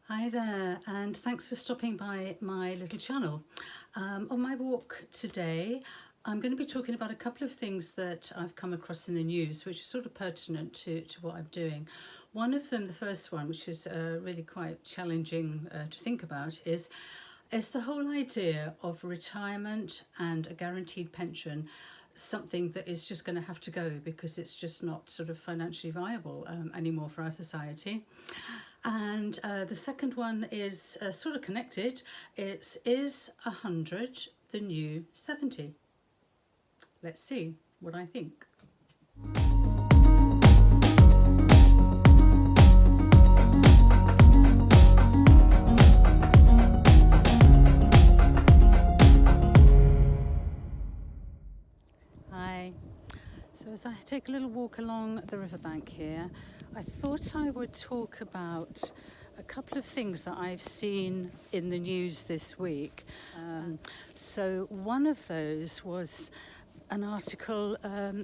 Hi there, and thanks for stopping by my little channel. On my walk today, I'm going to be talking about a couple of things that I've come across in the news, which are sort of pertinent to what I'm doing. One of them, the first one, which is really quite challenging to think about, is the whole idea of retirement and a guaranteed pension something that is just going to have to go because it's just not sort of financially viable anymore for our society. And the second one is sort of connected. Is 100 the new 70? Let's see what I think. Hi. So as I take a little walk along the riverbank here, I thought I would talk about a couple of things that I've seen in the news this week. So one of those was an article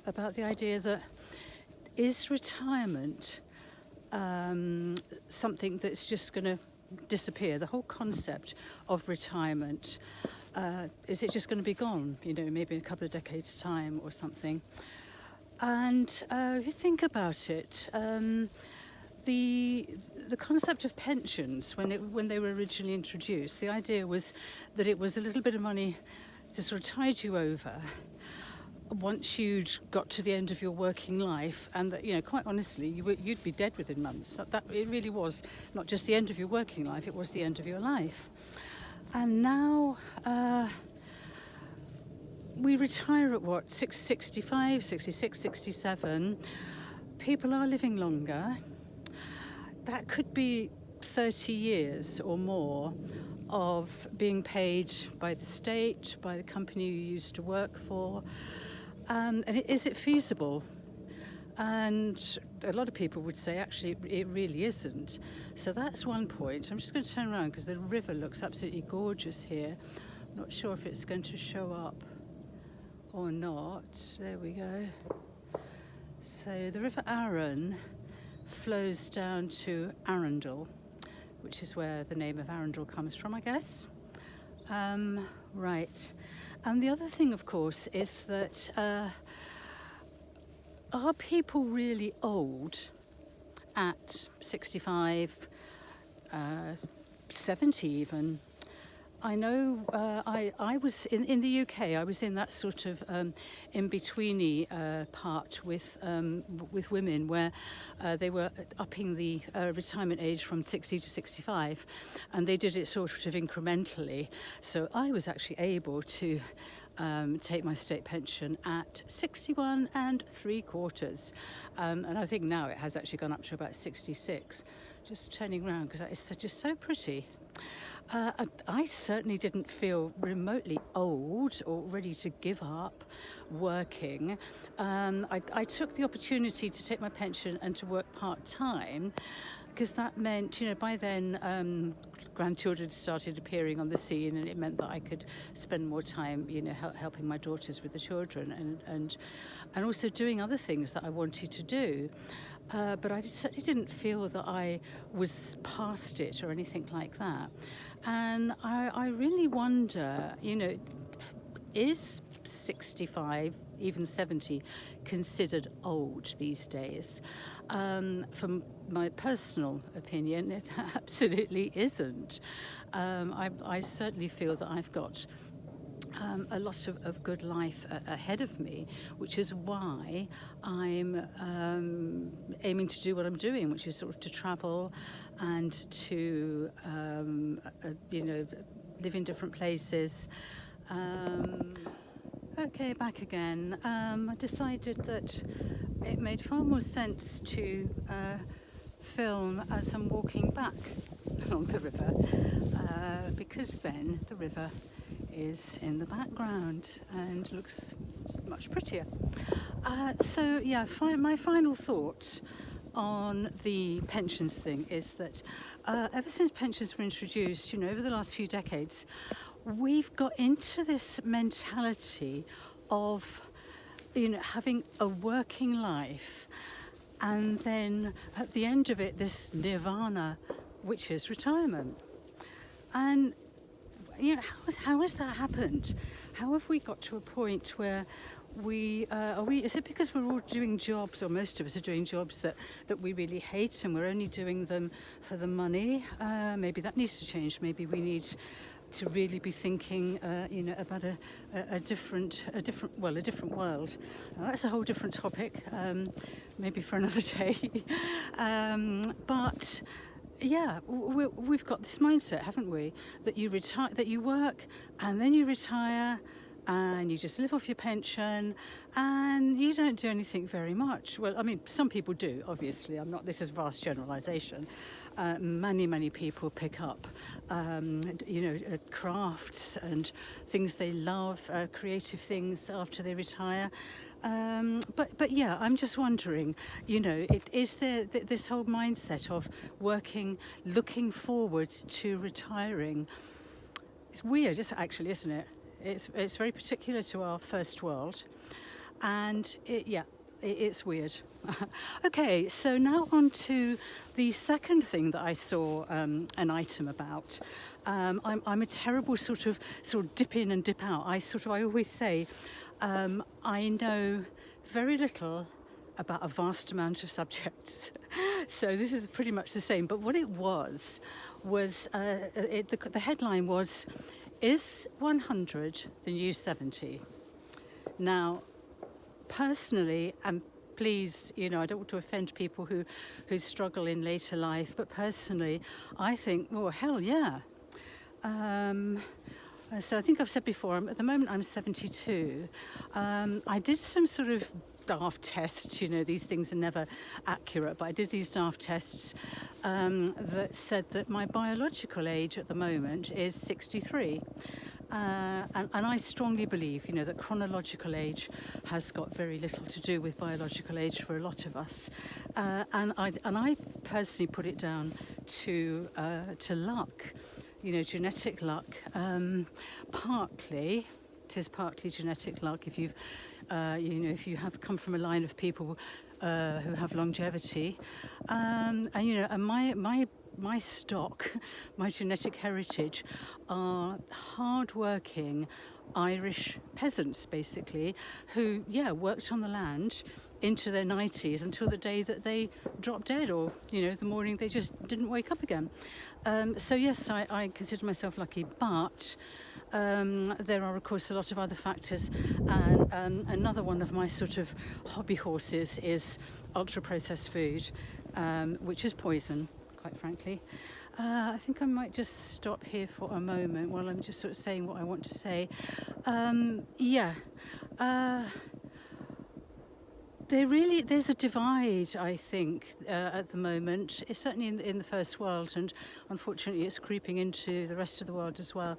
about the idea that is retirement something that's just going to disappear? The whole concept of retirement, is it just going to be gone, maybe in a couple of decades' time or something? And if you think about it, the concept of pensions, when they were originally introduced, the idea was that it was a little bit of money to sort of tide you over once you'd got to the end of your working life, and that, quite honestly, you'd be dead within months. That it really was not just the end of your working life; it was the end of your life. And now we retire at 65, 66, 67. People are living longer. That could be 30 years or more of being paid by the state, by the company you used to work for. And is it feasible? And a lot of people would say, actually, it really isn't. So that's one point. I'm just going to turn around because the river looks absolutely gorgeous here. I'm not sure if it's going to show up or not. There we go. So the River Arun flows down to Arundel, which is where the name of Arundel comes from, I guess. Right. And the other thing, of course, is that are people really old at 65, 70 even? I know I was in the UK. I was in that sort of in-betweeny part with women where they were upping the retirement age from 60 to 65, and they did it sort of incrementally. So I was actually able to take my state pension at 61 3/4, and I think now it has actually gone up to about 66. Just turning around because it's just so pretty. I certainly didn't feel remotely old or ready to give up working. I took the opportunity to take my pension and to work part-time, because that meant, by then grandchildren started appearing on the scene, and it meant that I could spend more time, helping my daughters with the children and also doing other things that I wanted to do. But I certainly didn't feel that I was past it or anything like that. And I really wonder, is 65, even 70, considered old these days? From my personal opinion, it absolutely isn't. I certainly feel that I've got a lot of good life ahead of me, which is why I'm aiming to do what I'm doing, which is sort of to travel and to live in different places. Okay, back again. I decided that it made far more sense to film as I'm walking back along the river, because then the river is in the background and looks much prettier. My final thought on the pensions thing is that ever since pensions were introduced, over the last few decades, we've got into this mentality of, having a working life, and then at the end of it, this nirvana which is retirement. And how has that happened? How have we got to a point where is it because we're all doing jobs, or most of us are doing jobs that we really hate, and we're only doing them for the money? Maybe that needs to change. Maybe we need to really be thinking, about a different world. Now, that's a whole different topic, maybe for another day. But yeah, we've got this mindset, haven't we? That you retire, that you work, and then you retire, and you just live off your pension, and you don't do anything very much. Well, I mean, some people do, obviously. This is vast generalisation. Many people pick up, crafts and things they love, creative things after they retire. But yeah, I'm just wondering, is there this whole mindset of working, looking forward to retiring? It's weird, isn't it? It's very particular to our first world, and it's weird. Okay, so now on to the second thing that I saw an item about. I'm a terrible sort of dip in and dip out. I always say I know very little about a vast amount of subjects. So this is pretty much the same. But what it was the headline was, "Is 100 the new 70?" Now, personally, and please, I don't want to offend people who struggle in later life, but personally, I think, well, hell yeah. So I think I've said before, at the moment I'm 72. I did some sort of daft tests, these things are never accurate, but I did these daft tests that said that my biological age at the moment is 63. And I strongly believe, that chronological age has got very little to do with biological age for a lot of us. And I personally put it down to luck, genetic luck. Partly, it is partly genetic luck if you've, if you have come from a line of people who have longevity. And my stock, my genetic heritage, are hard-working Irish peasants, basically, who, worked on the land into their 90s until the day that they dropped dead, or, the morning they just didn't wake up again. So yes, I consider myself lucky, but there are, of course, a lot of other factors. And another one of my sort of hobby horses is ultra-processed food, which is poison, quite frankly. I think I might just stop here for a moment while I'm just sort of saying what I want to say. There's a divide, I think, at the moment. It's certainly in the first world, and unfortunately it's creeping into the rest of the world as well,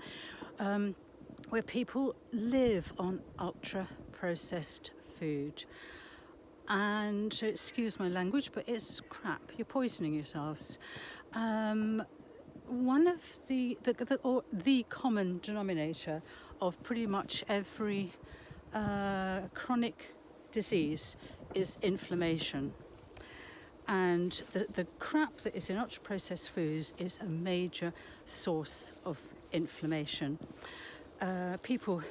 where people live on ultra-processed food. And excuse my language, but it's crap. You're poisoning yourselves. One of the common denominator of pretty much every chronic disease is inflammation. And the crap that is in ultra-processed foods is a major source of inflammation. People,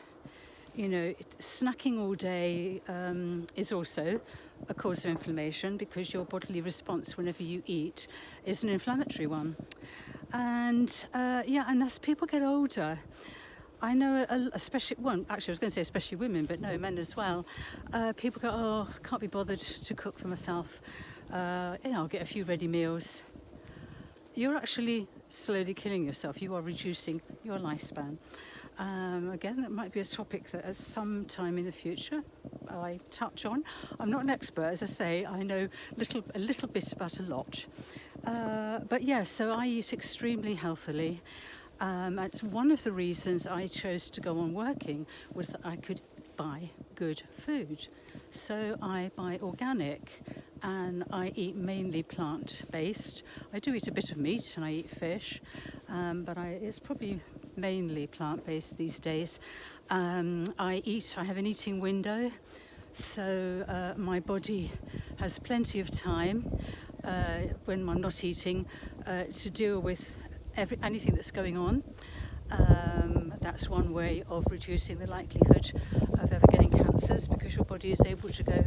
snacking all day is also a cause of inflammation, because your bodily response whenever you eat is an inflammatory one. And and as people get older, I know, especially women, but no, men as well. People go, "Oh, I can't be bothered to cook for myself. I'll get a few ready meals." You're actually slowly killing yourself. You are reducing your lifespan. Again, that might be a topic that at some time in the future I touch on. I'm not an expert, as I say. I know a little bit about a lot. So I eat extremely healthily. It's one of the reasons I chose to go on working was that I could buy good food. So I buy organic, and I eat mainly plant-based. I do eat a bit of meat, and I eat fish, but it's probably mainly plant-based these days. I have an eating window, so my body has plenty of time. when I'm not eating, to deal with anything that's going on. That's one way of reducing the likelihood of ever getting cancers, because your body is able to go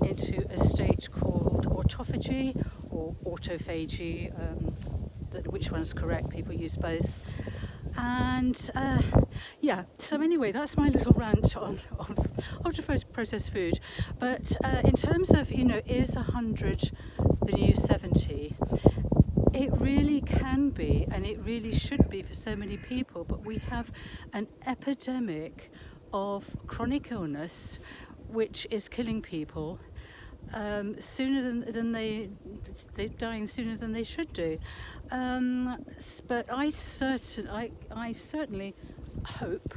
into a state called autophagy or autophagy, which one's correct, people use both. And so anyway, that's my little rant on ultra-processed food. But in terms of, is 100 the new 70? It really can be, and it really should be for so many people, but we have an epidemic of chronic illness which is killing people sooner than they're dying sooner than they should do. But I certainly hope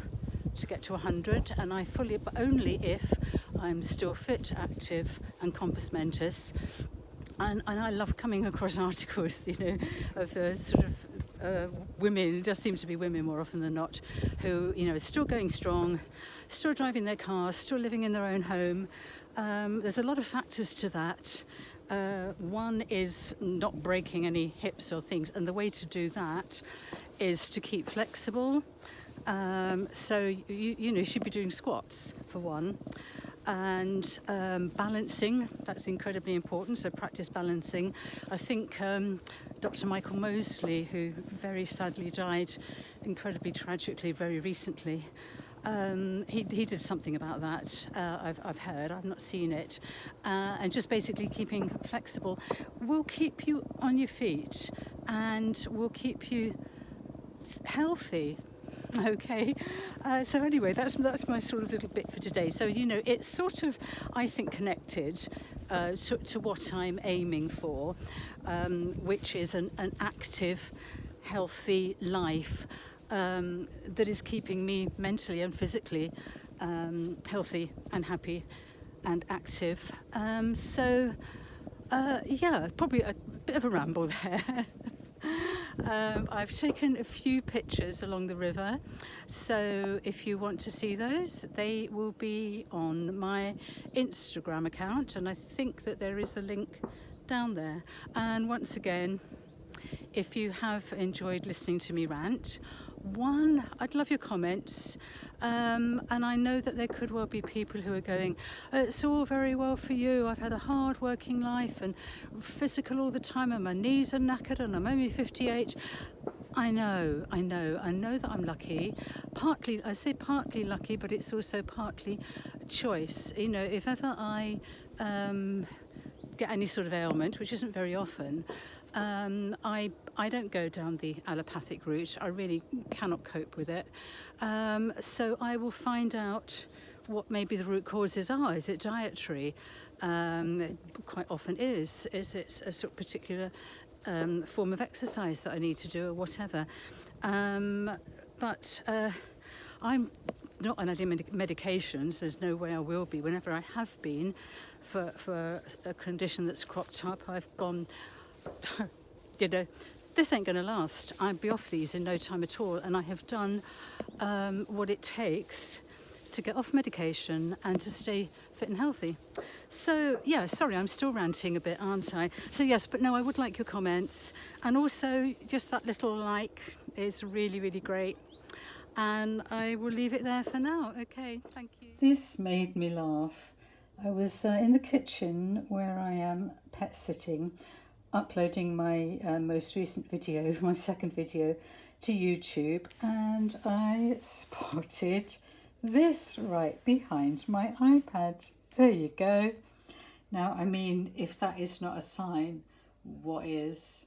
to get to 100, and but only if I'm still fit, active, and compos mentis. And I love coming across articles, of sort of women. It does seem to be women more often than not, who, are still going strong, still driving their cars, still living in their own home. There's a lot of factors to that. One is not breaking any hips or things, and the way to do that is to keep flexible. So you should be doing squats for one. And balancing, that's incredibly important, so practice balancing. I think Dr. Michael Mosley, who very sadly died incredibly tragically very recently, he did something about that. I've heard, I've not seen it. And just basically keeping flexible will keep you on your feet and will keep you healthy. Okay, so anyway, that's my sort of little bit for today. So it's sort of, I think, connected to what I'm aiming for, which is an active, healthy life that is keeping me mentally and physically healthy and happy and active. Probably a bit of a ramble there. I've taken a few pictures along the river, so if you want to see those, they will be on my Instagram account, and I think that there is a link down there. And once again, if you have enjoyed listening to me rant, I'd love your comments, and I know that there could well be people who are going, it's all very well for you, I've had a hard working life and physical all the time and my knees are knackered and I'm only 58. I know that I'm lucky. I say partly lucky, but it's also partly choice. If ever I get any sort of ailment, which isn't very often, I don't go down the allopathic route. I really cannot cope with it. So I will find out what maybe the root causes are. Is it dietary? It quite often is. Is it a sort of particular form of exercise that I need to do or whatever? But I'm not on any medications. There's no way I will be. Whenever I have been for a condition that's cropped up, I've gone, this ain't going to last. I'll be off these in no time at all. And I have done what it takes to get off medication and to stay fit and healthy. So, sorry, I'm still ranting a bit, aren't I? So, yes, but no, I would like your comments. And also, just that little like is really, really great. And I will leave it there for now. Okay, thank you. This made me laugh. I was in the kitchen where I am pet sitting, uploading my most recent video, my second video, to YouTube, and I spotted this right behind my iPad. There you go. Now, I mean, if that is not a sign, what is?